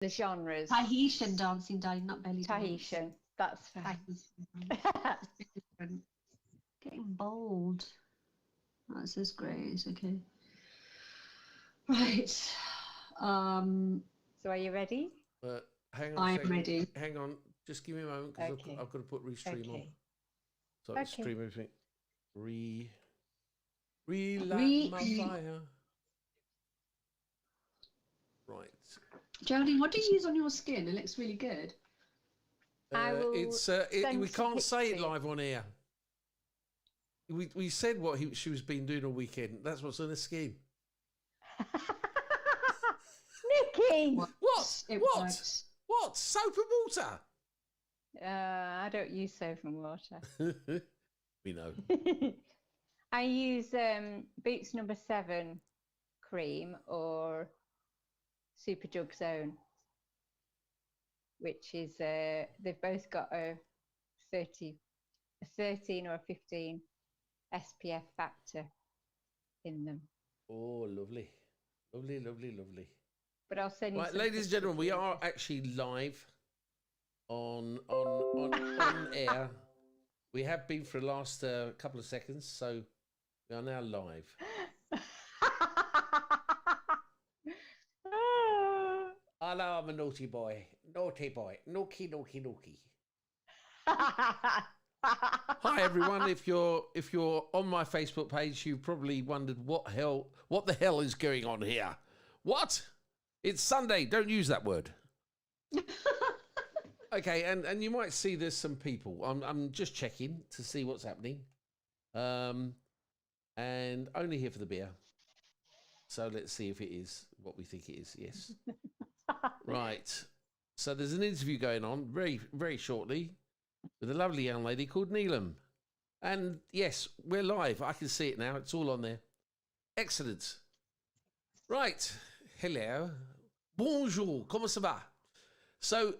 The genres. Tahitian dancing, darling, not belly dance. Tahitian. That's fine. Getting bold. Oh, it says Grace. Okay. Right. So are you ready? Hang on. I'm ready. Hang on. Just give me a moment because Okay. I've got to put restream on. So Okay. stream everything. Relight my fire. Right. Geraldine, what do you use on your skin? It looks really good. We can't say it live on air. We said what she was been doing all weekend. That's what's on her skin. Nikki! What? Soap and water? I don't use soap and water. We know. I use Boots number 7 cream or Super Jug Zone, which is they've both got a 13 or a 15 SPF factor in them. Oh, lovely. But I'll send you. Right, ladies and gentlemen, we are actually live on air. We have been for the last couple of seconds, so we are now live. Hello, I'm a naughty boy. Naughty. Hi everyone. If you're on my Facebook page, you probably wondered what the hell is going on here. What? It's Sunday. Don't use that word. Okay, and you might see there's some people. I'm just checking to see what's happening. And only here for the beer. So let's see if it is what we think it is. Yes. Right. So there's an interview going on very, very shortly with a lovely young lady called Neelam. And yes, we're live. I can see it now. It's all on there. Excellent. Right. Hello. Bonjour. Comment ça va? So,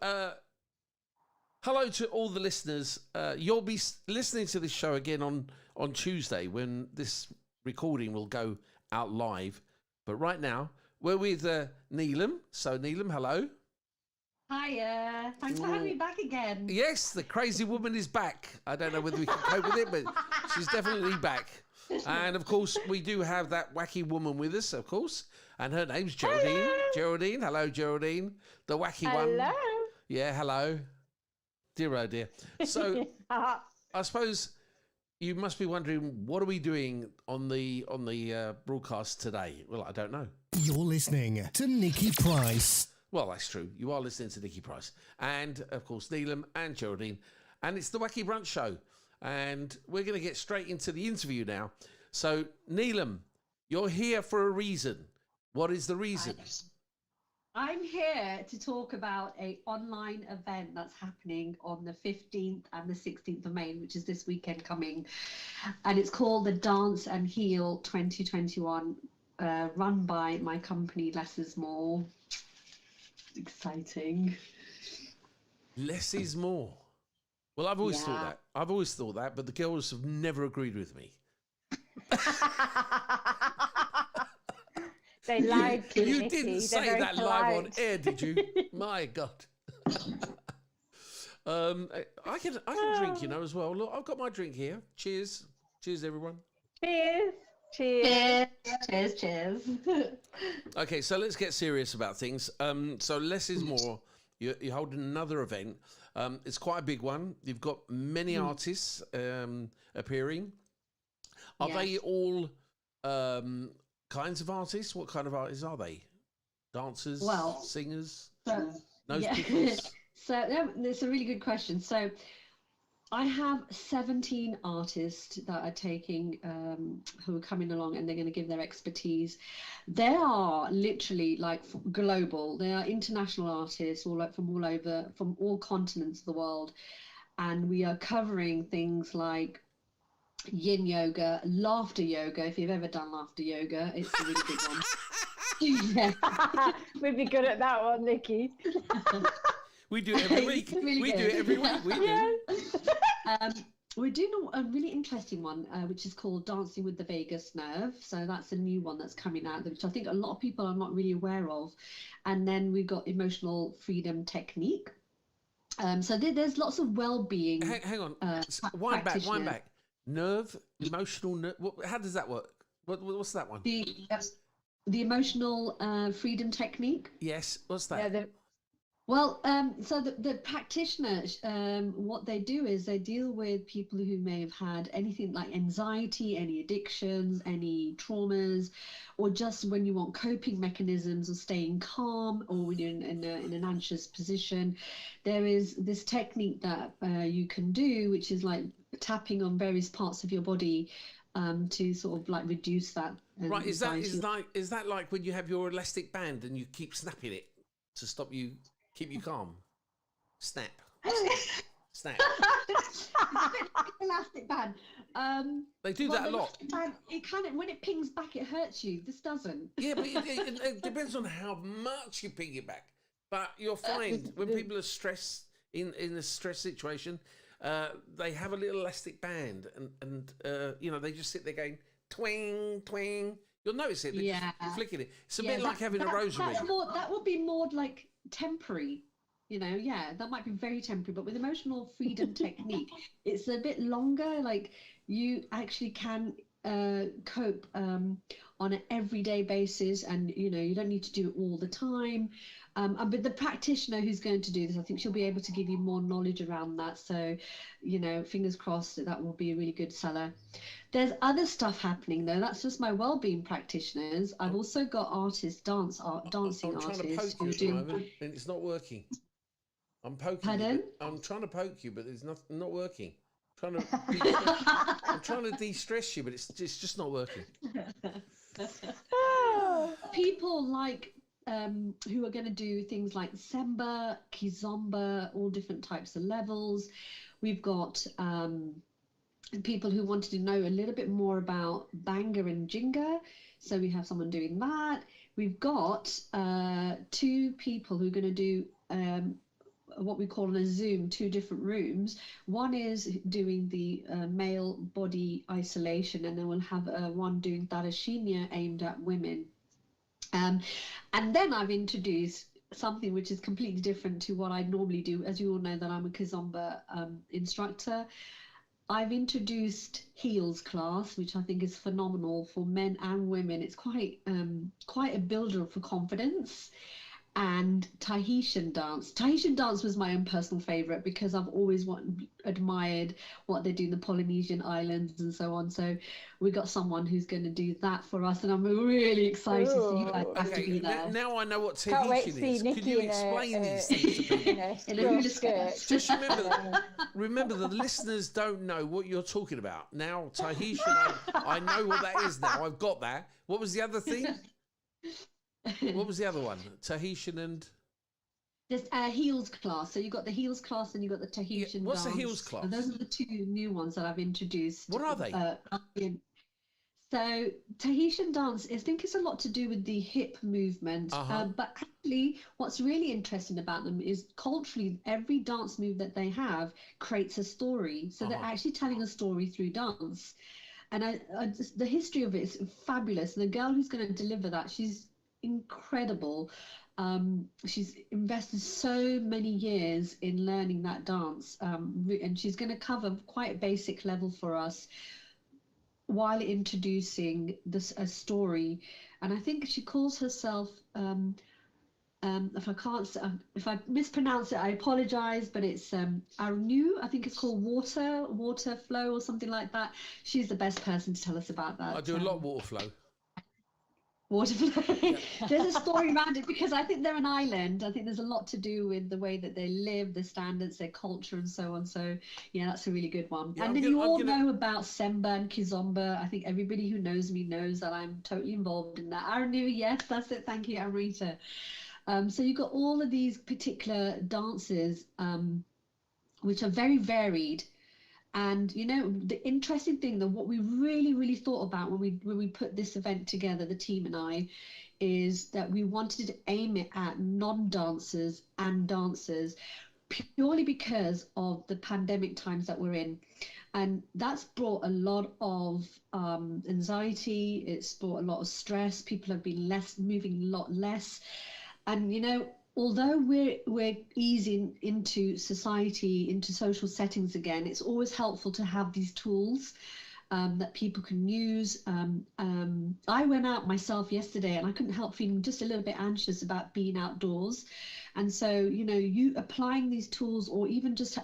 hello to all the listeners. You'll be listening to this show again on Tuesday when this recording will go out live. But right now, we're with Neelam. So, Neelam, hello. Hiya. Thanks for having me back again. Yes, the crazy woman is back. I don't know whether we can cope with it, but she's definitely back. And, of course, we do have that wacky woman with us, of course. And her name's Geraldine. Hello. Geraldine. Hello, Geraldine. The wacky one. Hello. Yeah, hello. Dear, oh dear. So, I suppose you must be wondering, what are we doing on the broadcast today? Well, I don't know. You're listening to Nikki Price. Well, that's true. You are listening to Nikki Price. And, of course, Neelam and Geraldine. And it's the Wacky Brunch Show. And we're going to get straight into the interview now. So, Neelam, you're here for a reason. What is the reason? I'm here to talk about an online event that's happening on the 15th and the 16th of May, which is this weekend coming. And it's called the Dance and Heal 2021, run by my company, Less is More. Exciting. Less is more. Well, I've always thought that. I've always thought that, but the girls have never agreed with me. They lied to you Nikki. didn't say that live on air, did you? My God. I can drink, as well. Look, I've got my drink here. Cheers. Cheers, everyone. Cheers. Cheers. Cheers. Cheers. Okay, so let's get serious about things. So less is more. You're holding another event. It's quite a big one. You've got many artists appearing. Are they all kinds of artists? What kind of artists are they? Dancers? Well, singers? So that's a really good question. So I have 17 artists that are taking, who are coming along, and they're going to give their expertise. They are literally like global. They are international artists, from all over, from all continents of the world. And we are covering things like yin yoga, laughter yoga. If you've ever done laughter yoga, it's a really big one. Yeah. We'd be good at that one, Nikki. We do it every week. Really we good. do it every week. We do. we're doing a really interesting one, which is called Dancing with the Vagus Nerve. So that's a new one that's coming out, which I think a lot of people are not really aware of. And then we've got Emotional Freedom Technique. So there's lots of well-being. Hang on, wind back. Nerve, emotional nerve. How does that work? What's that one? The Emotional Freedom Technique. Yes, what's that? Yeah, Well, so the practitioners, what they do is they deal with people who may have had anything like anxiety, any addictions, any traumas, or just when you want coping mechanisms or staying calm, or when you're in an anxious position. There is this technique that you can do, which is like tapping on various parts of your body to sort of like reduce that. Right, is that like when you have your elastic band and you keep snapping it to stop you? Keep you calm. Snap. Snap. It's a bit like an elastic band. They do that a lot. It kind of, when it pings back, it hurts you. This doesn't. Yeah, but it depends on how much you ping it back. But you'll find when people are stressed in a stress situation, they have a little elastic band, and they just sit there going twing twing. You'll notice it. They're just flicking it. It's a bit like having a rosary. That would be more like temporary, that might be very temporary, but with Emotional Freedom Technique, it's a bit longer. Like you actually can cope on an everyday basis, and you don't need to do it all the time. But the practitioner who's going to do this, I think she'll be able to give you more knowledge around that. So, fingers crossed that will be a really good seller. There's other stuff happening though. That's just my well-being practitioners. I've also got dancing artists who are doing. And it's not working. I'm poking. Pardon? I'm trying to poke you, but it's not working. I'm trying to de-stress you, but it's just not working. People like who are going to do things like Semba, Kizomba, all different types of levels. We've got people who wanted to know a little bit more about Banga and Jinga, so we have someone doing that. We've got 2 people who are going to do what we call on a Zoom, 2 different rooms. One is doing the male body isolation, and then we'll have one doing Thalassemia aimed at women. And then I've introduced something which is completely different to what I normally do. As you all know, that I'm a Kizomba instructor. I've introduced heels class, which I think is phenomenal for men and women. It's quite a builder for confidence. And Tahitian dance. Tahitian dance was my own personal favorite because I've always admired what they do in the Polynesian islands and so on. So we got someone who's going to do that for us, and I'm really excited. So you guys have to be there. Now I know what Tahitian is. Could you explain these things to people? In a hula skirt. Just remember the listeners don't know what you're talking about. Now Tahitian, I know what that is now. I've got that. What was the other thing? What was the other one? Tahitian and... There's a heels class. So you've got the heels class and you've got the Tahitian what's dance. The heels class? And those are the 2 new ones that I've introduced. What are they? So Tahitian dance, I think it's a lot to do with the hip movement. But actually, what's really interesting about them is culturally, every dance move that they have creates a story. So they're actually telling a story through dance. And the history of it is fabulous. And the girl who's going to deliver that, she's incredible. She's invested so many years in learning that dance, and she's going to cover quite a basic level for us while introducing a story. And I think she calls herself if I mispronounce it, I apologize, but it's Arnu. I think it's called water flow or something like that. She's the best person to tell us about that. I do a lot of water flow. Waterflow. There's a story around it because I think they're an island. I think there's a lot to do with the way that they live, their standards, their culture, and so on. So yeah, that's a really good one. And then you all know about Semba and Kizomba. I think everybody who knows me knows that I'm totally involved in that. Arnu, yes, that's it. Thank you, Amrita. So you've got all of these particular dances, which are very varied. And the interesting thing, that what we really thought about when we put this event together, the team and I, is that we wanted to aim it at non-dancers and dancers. purely because of the pandemic times that we're in. And that's brought a lot of anxiety. It's brought a lot of stress. People have been moving a lot less. And although we're easing into society, into social settings again, it's always helpful to have these tools that people can use. I went out myself yesterday and I couldn't help feeling just a little bit anxious about being outdoors. And so, you applying these tools, or even just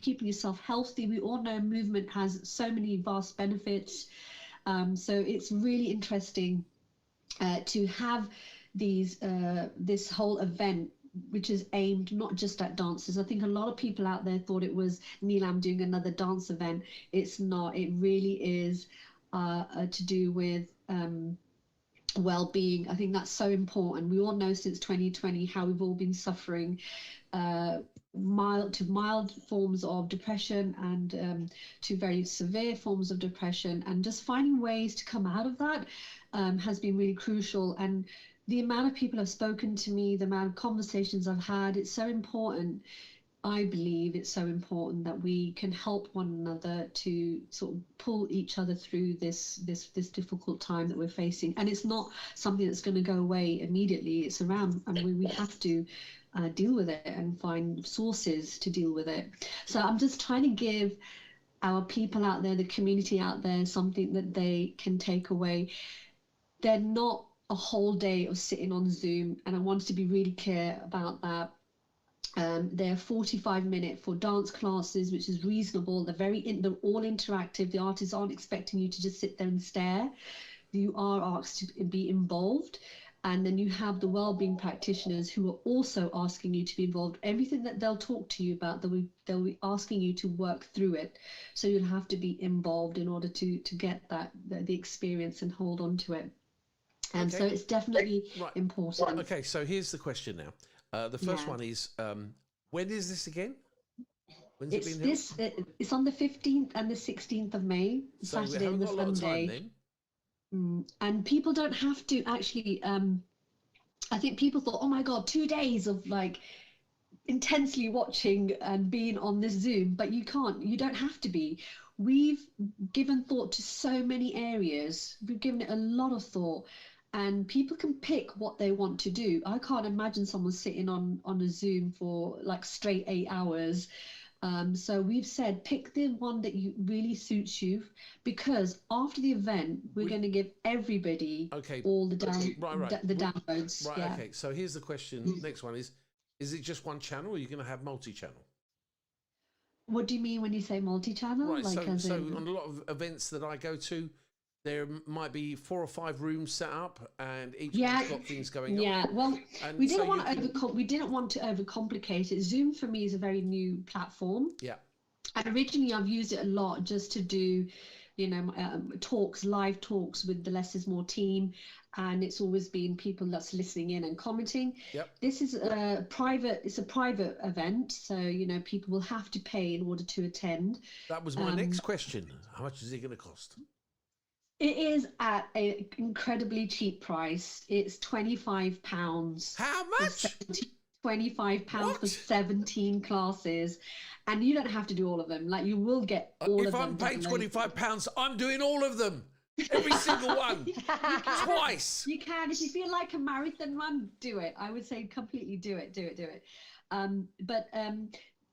keeping yourself healthy. We all know movement has so many vast benefits. So it's really interesting to have this whole event, which is aimed not just at dancers. I think a lot of people out there thought it was, Neil, I'm doing another dance event. It's not. It really is to do with well-being. I think that's so important. We all know since 2020 how we've all been suffering mild forms of depression and to very severe forms of depression, and just finding ways to come out of that has been really crucial. And the amount of people have spoken to me, the amount of conversations I've had, it's so important. I believe it's so important that we can help one another to sort of pull each other through this difficult time that we're facing. And it's not something that's going to go away immediately. It's around, and we have to deal with it and find sources to deal with it. So I'm just trying to give our people out there, the community out there, something that they can take away. They're not a whole day of sitting on Zoom, and I wanted to be really clear about that. They're 45-minute for dance classes, which is reasonable. They're all interactive. The artists aren't expecting you to just sit there and stare. You are asked to be involved. And then you have the wellbeing practitioners who are also asking you to be involved. Everything that they'll talk to you about, they'll be asking you to work through it. So you'll have to be involved in order to get the experience and hold on to it. And so it's definitely important. Right. Okay, so here's the question now. The first one is, when is this again? When's it been held? It's on the 15th and the 16th of May, so Saturday and the Sunday. A lot of time then. And people don't have to actually, I think people thought, oh my God, 2 days of like intensely watching and being on this Zoom, but you don't have to be. We've given thought to so many areas. We've given it a lot of thought. And people can pick what they want to do. I can't imagine someone sitting on a Zoom for like straight 8 hours. So we've said pick the one that really suits you, because after the event we're going to give everybody all the downloads. Right. Yeah. Okay. So here's the question. Next one is it just one channel, or are you going to have multi-channel? What do you mean when you say multi-channel? Right. So on a lot of events that I go to, there might be 4 or 5 rooms set up, and each one's got things going on. Yeah, well, we didn't want to overcomplicate it. Zoom for me is a very new platform. Yeah. And originally I've used it a lot just to do, live talks with the Less is More team, and it's always been people that's listening in and commenting. Yep. This is a private event, so people will have to pay in order to attend. That was my next question. How much is it going to cost? It is at an incredibly cheap price. It's £25. How much? £25 for 17 classes, and you don't have to do all of them. Like, you will get all of them. If I'm paying £25, I'm doing all of them. Every single one. Twice. You can. If you feel like a marathon run, do it. I would say completely do it. But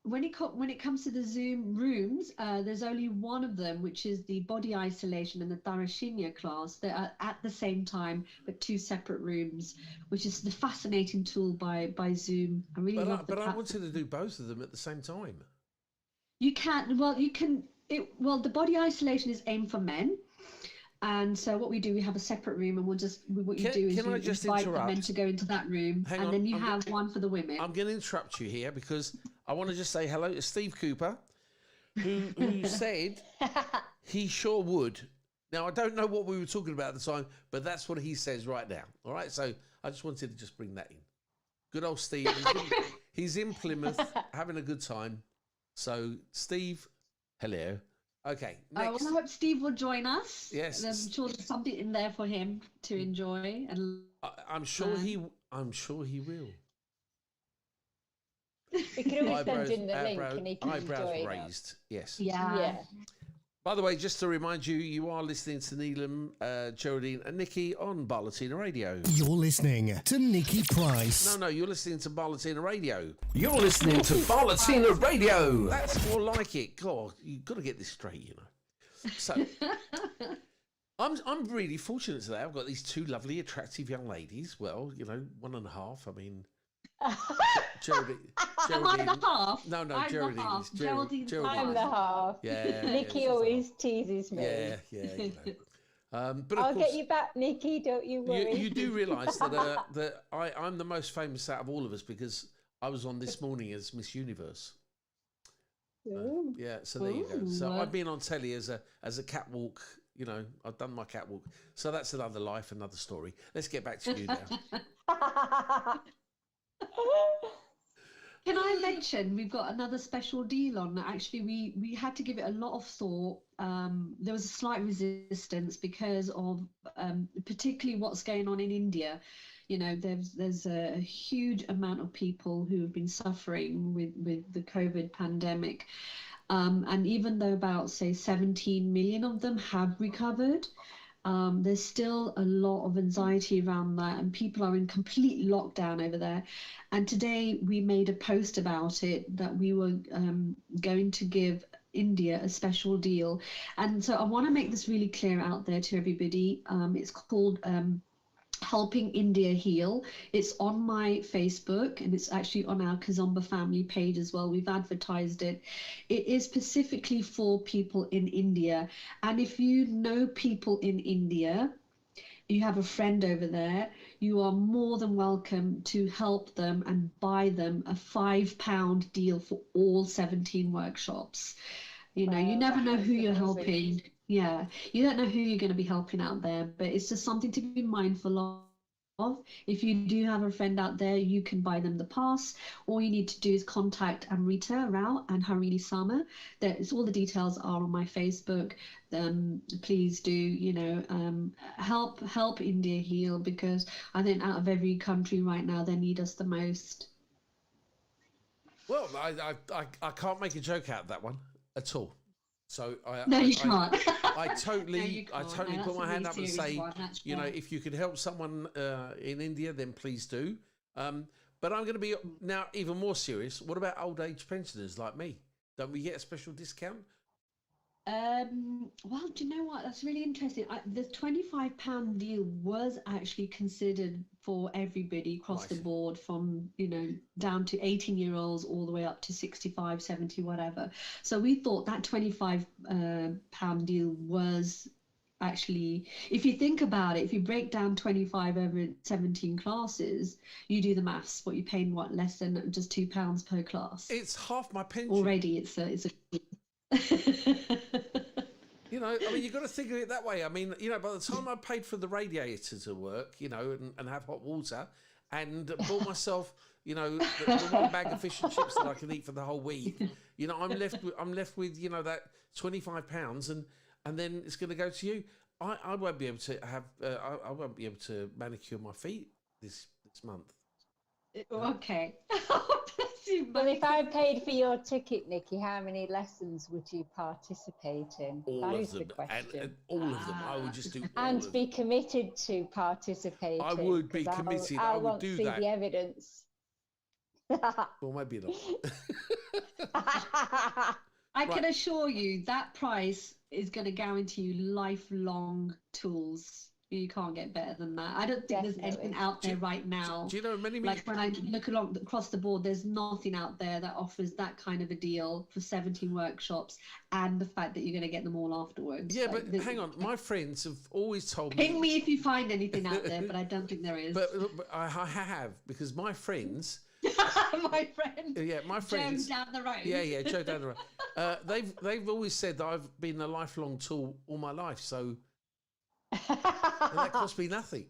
when it comes to the Zoom rooms, there's only one of them, which is the body isolation and the Dharashinya class. They are at the same time, but 2 separate rooms, which is the fascinating tool by Zoom. I really love the platform. I wanted to do both of them at the same time. You can. Well, you can. The body isolation is aimed for men. And so what we do, we have a separate room, and you invite the men to go into that room, then you have one for the women. I'm going to interrupt you here because I want to just say hello to Steve Cooper, who said he sure would. Now, I don't know what we were talking about at the time, but that's what he says right now. All right, so I just wanted to just bring that in. Good old Steve. He's in Plymouth having a good time. So, Steve, hello. Okay. Next. Well, I hope Steve will join us. Yes. I'm sure there's something in there for him to enjoy, and I'm sure he will. We can always send in the link and he can eyebrows join us. raised. Yes. Yeah. By the way, just to remind you, you are listening to Neelam, Geraldine, and Nikki on Bar Latina Radio. You're listening to Nikki Price. No, you're listening to Bar Latina Radio. You're listening to Bar Latina Radio. That's more like it. God, you've got to get this straight, you know. So, I'm really fortunate today. I've got these two lovely, attractive young ladies. Well, you know, 1.5. I mean, Geraldine. Am I the half? No, I'm Geraldine. the half. Geraldine. I'm the half. Yeah. Nikki always teases me. Yeah. You know. But of I'll course, get you back, Nikki. Don't you worry. you do realise that I'm the most famous out of all of us because I was on this morning as Miss Universe. Yeah, so there you go. So I've been on telly as a catwalk. You know, I've done my catwalk. So that's another life, another story. Let's get back to you now. Can I mention we've got another special deal on? Actually, we had to give it a lot of thought. There was a slight resistance because of particularly what's going on in India. You know, there's a huge amount of people who have been suffering with the COVID pandemic. And even though about, say, 17 million of them have recovered, there's still a lot of anxiety around that, and people are in complete lockdown over there. And today we made a post about it that we were going to give India a special deal. And so I want to make this really clear out there to everybody. It's called Helping India Heal. It's on my Facebook and it's actually on our Kizomba family page as well. We've advertised it. It is specifically for people in India. And if you know people in India, you have a friend over there, you are more than welcome to help them and buy them a £5 deal for all 17 workshops. You know, you never know who you're helping. Yeah, you don't know who you're going to be helping out there, but it's just something to be mindful of. If you do have a friend out there, you can buy them the pass. All you need to do is contact Amrita Rao and Harini Sama. There's all the details are on my Facebook. Please do, you know, help India heal, because I think out of every country right now, they need us the most. Well, I can't make a joke out of that one at all. So You can't. I totally No, put my hand up and say, you know, fair. if you could help someone in India, then please do. But I'm going to be now even more serious. What about old age pensioners like me? Don't we get a special discount? Well, do you know what? That's really interesting. The £25 deal was actually considered for everybody across the board, from, you know, down to 18-year-olds all the way up to 65, 70, whatever. So we thought that £25 deal was actually, if you think about it, if you break down 25 over 17 classes, you do the maths, what you're paying, less than just £2 per class. It's half my pension. Already it's a You know, I mean, you've got to think of it that way. I mean, you know, by the time I paid for the radiator to work, you know, and have hot water, and bought myself, you know, the one bag of fish and chips that I can eat for the whole week, you know, I'm left with, you know, that £25, and then it's going to go to you. I won't be able to have, I won't be able to manicure my feet this month. Okay. Well, if I paid for your ticket, Nikki, how many lessons would you participate in? All That of them, the question. and all of them. I would just do. And be committed to participating. I would be committed. I would do that. I want to see the evidence. Well, maybe not. I can assure you that price is going to guarantee you lifelong tools. You can't get better than that. I don't think there's anything out there right now. Do you know many? Like when I look across the board, there's nothing out there that offers that kind of a deal for 17 workshops, and the fact that you're going to get them all afterwards. Yeah, but hang on. My friends have always told me. Ping me if you find anything out there, but I don't think there is. But I have, because my friends. My friend. Yeah, my friends. Joe down the road. Yeah, Joe down the road. They've always said that I've been a lifelong tool all my life, so. And that cost me nothing.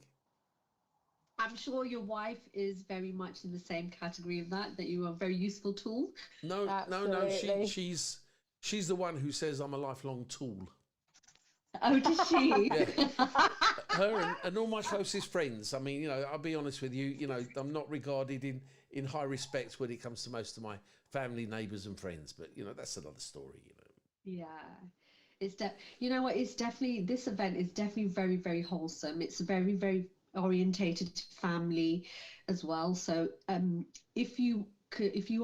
I'm sure your wife is very much in the same category of that you are a very useful tool. No. She's the one who says I'm a lifelong tool. Oh, did she? Yeah. Her and all my closest friends. I mean, you know, I'll be honest with you. You know, I'm not regarded in high respect when it comes to most of my family, neighbours, and friends. But you know, that's another story. You know. Yeah. You know what, it's definitely, this event is definitely very, very wholesome. It's very, very orientated to family as well. So if you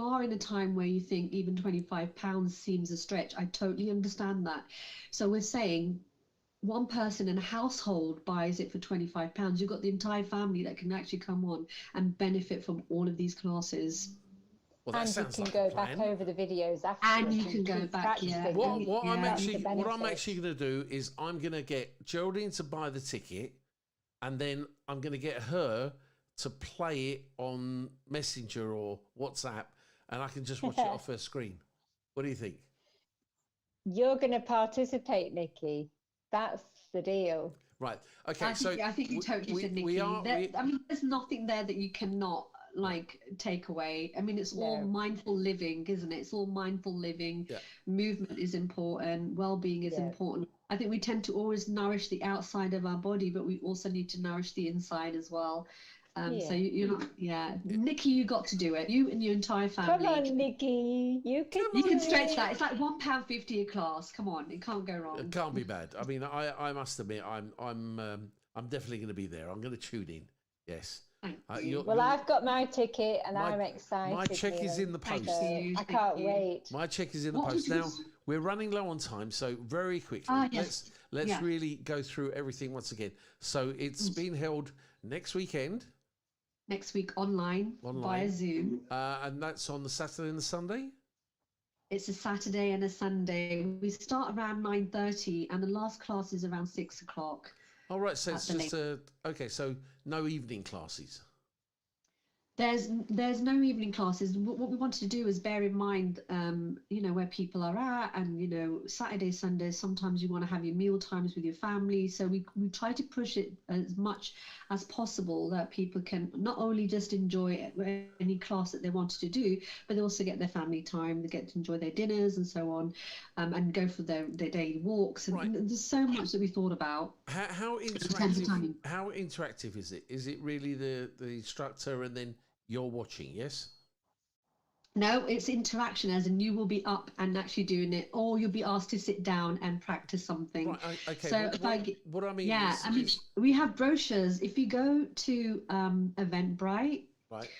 are in a time where you think even £25 seems a stretch, I totally understand that. So we're saying one person in a household buys it for £25. You've got the entire family that can actually come on and benefit from all of these classes. Well, that and you sounds can like go a plan. back over the videos afterwards. And you can go keep back, yeah. practicing. What I'm Yeah. actually going to do is I'm going to get Geraldine to buy the ticket, and then I'm going to get her to play it on Messenger or WhatsApp, and I can just watch it off her screen. What do you think? You're going to participate, Nikki. That's the deal. Right. Okay. I think you totally said, Nikki. I mean, there's nothing there that you cannot take away. I mean, it's all mindful living, isn't it? It's all mindful living. Yeah. Movement is important. Well-being is important. I think we tend to always nourish the outside of our body, but we also need to nourish the inside as well. So you're not, Nikki, you got to do it. You and your entire family. Come on, Nikki. You can stretch that. It's like £1.50 a class. Come on, it can't go wrong. It can't be bad. I mean, I must admit, I'm definitely going to be there. I'm going to tune in. Yes. Well, I've got my ticket and I'm excited. My check is in the post. I can't wait. My check is in the post. Now, we're running low on time, so very quickly, let's really go through everything once again. So it's being held next weekend. Next week online via Zoom. And that's on the Saturday and the Sunday? It's a Saturday and a Sunday. We start around 9:30 and the last class is around 6 o'clock. All right, so it's just okay, so no evening classes. There's no evening classes. What we wanted to do is bear in mind, where people are at, and Saturday, Sundays. Sometimes you want to have your meal times with your family. So we try to push it as much as possible that people can not only just enjoy any class that they wanted to do, but they also get their family time. They get to enjoy their dinners and so on, and go for their daily walks. And there's so much that we thought about. How interactive? How interactive is it? Is it really the instructor and then you're watching, yes? No, it's interaction, as in you will be up and actually doing it, or you'll be asked to sit down and practice something. Right, okay. So what I mean is, we have brochures. If you go to Eventbrite, right.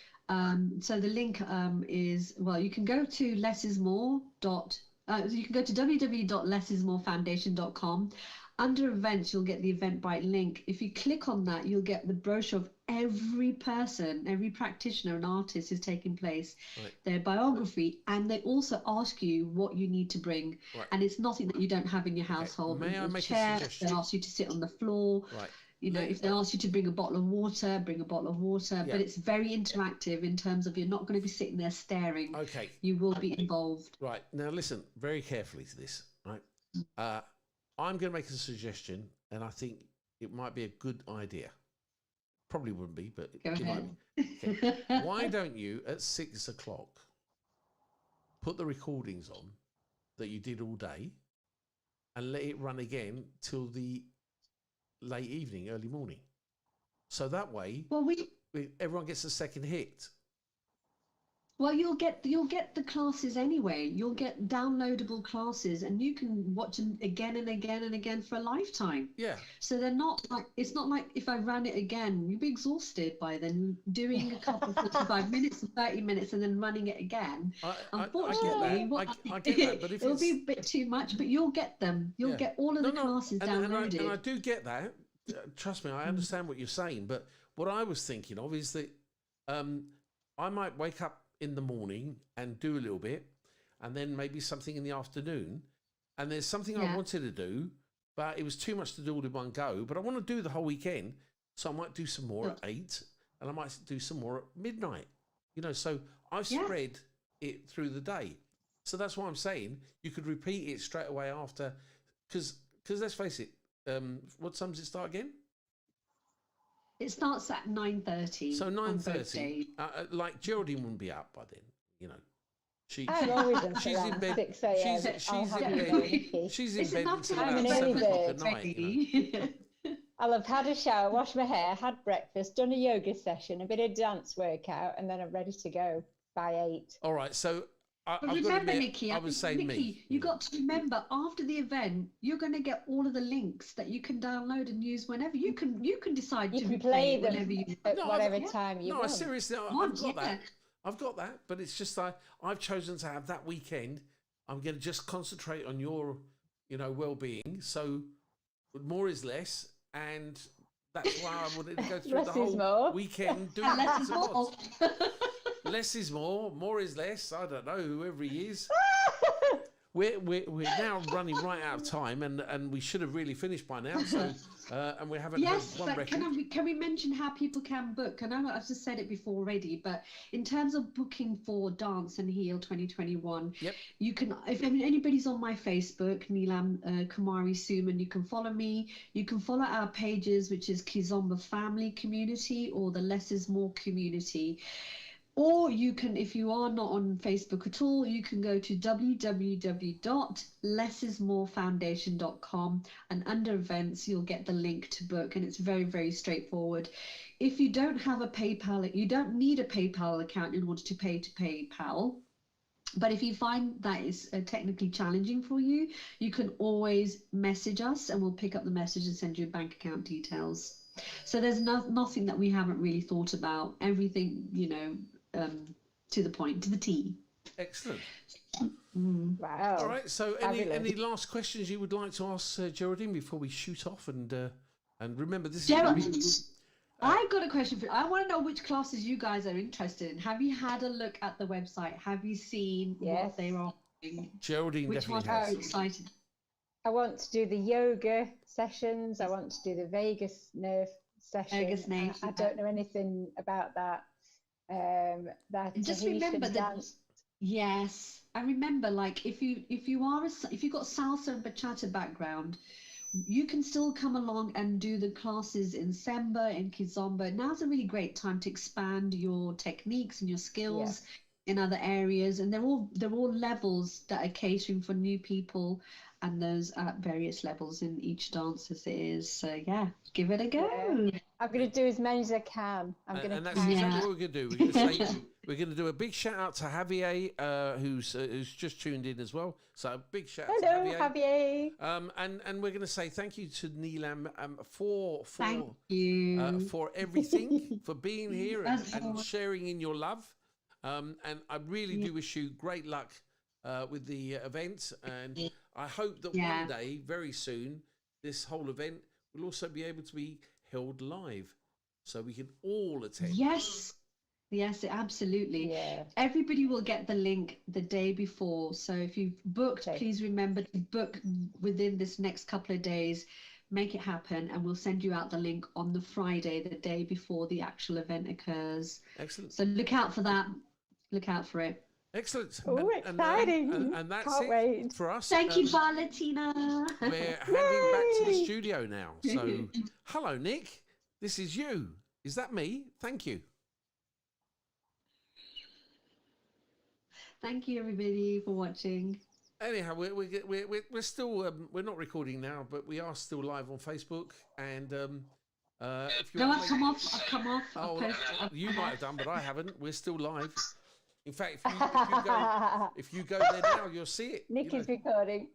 So the link is, you can go to lessismore. You can go to www.lessismorefoundation.com. Under events, you'll get the Eventbrite link. If you click on that, you'll get the brochure of every person, every practitioner and artist is taking place, their biography, and they also ask you what you need to bring. Right. And it's nothing that you don't have in your household. May I make chair, a suggestion? They ask you to sit on the floor. Right. If they ask you to bring a bottle of water, bring a bottle of water. Yeah. But it's very interactive in terms of you're not going to be sitting there staring. Okay. You will be involved. Right. Now listen very carefully to this. Right. I'm going to make a suggestion, and I think it might be a good idea. Probably wouldn't be, but it might be. Okay. Why don't you, at 6 o'clock, put the recordings on that you did all day and let it run again till the late evening, early morning? So that way, everyone gets a second hit. Well, you'll get the classes anyway. You'll get downloadable classes, and you can watch them again and again and again for a lifetime. Yeah. So they're not like, it's not like if I ran it again, you'd be exhausted by then doing a couple of 45 minutes and 30 minutes and then running it again. Unfortunately, I get that, but if it'll be a bit too much, but you'll get them. You'll get all of the classes downloaded. And I do get that. Trust me, I understand what you're saying. But what I was thinking of is that I might wake up in the morning and do a little bit, and then maybe something in the afternoon, and there's something I wanted to do, but it was too much to do all in one go, but I want to do the whole weekend, so I might do some more at 8, and I might do some more at midnight, so I've spread it through the day. So that's why I'm saying you could repeat it straight away after, because let's face it, what time does it start again? It starts at 9:30. So 9:30. Like Geraldine wouldn't be up by then, I'm always in she's in bed. 6 a.m. She's I'll in have you bed. know, Nikki. She's in It's bed enough until to have about an 7 early o'clock bird. at night. I'll have had a shower, washed my hair, had breakfast, done a yoga session, a bit of dance workout, and then I'm ready to go by 8. All right, so But I've got to remember, admit, Nikki, I was saying Nikki, me. you got to remember after the event, you're going to get all of the links that you can download and use whenever you can. You can decide You to can replay play it them whenever you. at No, whatever I've- time you No, want. seriously, I've got that. I've got that, but it's just I've chosen to have that weekend. I'm going to just concentrate on your, well-being. So more is less, and that's why I wanted to go through Less the is whole more. weekend doing Less lots is and more. lots. Less is more is less. I don't know, whoever he is. We're now running right out of time, and we should have really finished by now. So and we haven't Yes, had one but record. can we mention how people can book? I know I've just said it before already, but in terms of booking for Dance and Heal 2021, Yep. you can, if anybody's on my Facebook, Neelam Kumari Suman, you can follow me. You can follow our pages, which is Kizomba Family Community or the Less is More Community. Or you can, if you are not on Facebook at all, you can go to www.lessismorefoundation.com, and under events, you'll get the link to book, and it's very, very straightforward. If you don't have a PayPal, you don't need a PayPal account in order to pay to PayPal. But if you find that is technically challenging for you, you can always message us and we'll pick up the message and send you bank account details. So there's nothing that we haven't really thought about. Everything, to the point, to the T. Excellent. Wow. All right. So, Fabulous. any last questions you would like to ask Geraldine before we shoot off? And remember, this Gerald, is. I've got a question for you. I want to know which classes you guys are interested in. Have you had a look at the website? Have you seen what they are offering? Geraldine Which ones definitely are has. you excited? I want to do the yoga sessions. I want to do the vagus nerve session. Vagus nerve, I don't know anything about that. That Just Tahitian remember that. dance. Yes, I remember. Like if you've got salsa and bachata background, you can still come along and do the classes in Semba and Kizomba. Now's a really great time to expand your techniques and your skills in other areas, and they're all levels that are catering for new people, and those at various levels in each dance as it is. So yeah, give it a go. Yeah. I'm going to do as many as I can. And that's exactly what we're going to do. We're going to say we're going to do a big shout out to Javier, who's just tuned in as well. So a big shout out Hello, to Javier. And we're going to say thank you to Neelam for everything, for being here and sharing in your love. And I really do wish you great luck with the event. And I hope that one day, very soon, this whole event will also be able to be held live, so we can all attend. Yes, absolutely. Yeah. Everybody will get the link the day before. So if you've booked, please remember to book within this next couple of days. Make it happen, and we'll send you out the link on the Friday, the day before the actual event occurs. Excellent. So look out for that. Look out for it. Excellent. Oh, exciting. And that's Can't it wait. for us. Thank you, Latina. We're handing back to the studio now. So, hello, Nick. This is you. Is that me? Thank you. Thank you, everybody, for watching. Anyhow, we're still we're not recording now, but we are still live on Facebook. And if you I've come off. You might have done, but I haven't. We're still live. In fact, if you go there now, you'll see it. Nick is recording.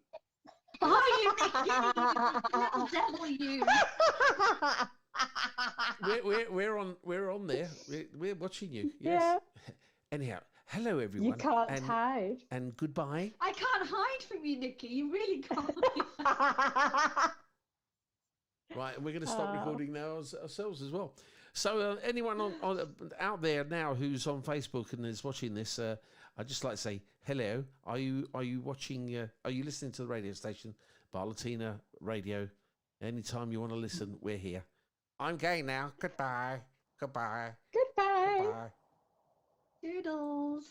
Are you, Nick? Devil, you. We're on there. We're watching you. Yes. Yeah. Anyhow, hello everyone. You can't hide. And goodbye. I can't hide from you, Nikki. You really can't. Right, and we're going to stop recording now ourselves as well. So anyone on out there now who's on Facebook and is watching this, I'd just like to say hello. Are you watching? Are you listening to the radio station, Bar Latina Radio? Anytime you want to listen, we're here. I'm going now. Goodbye. Goodbye. Goodbye. Goodbye. Doodles.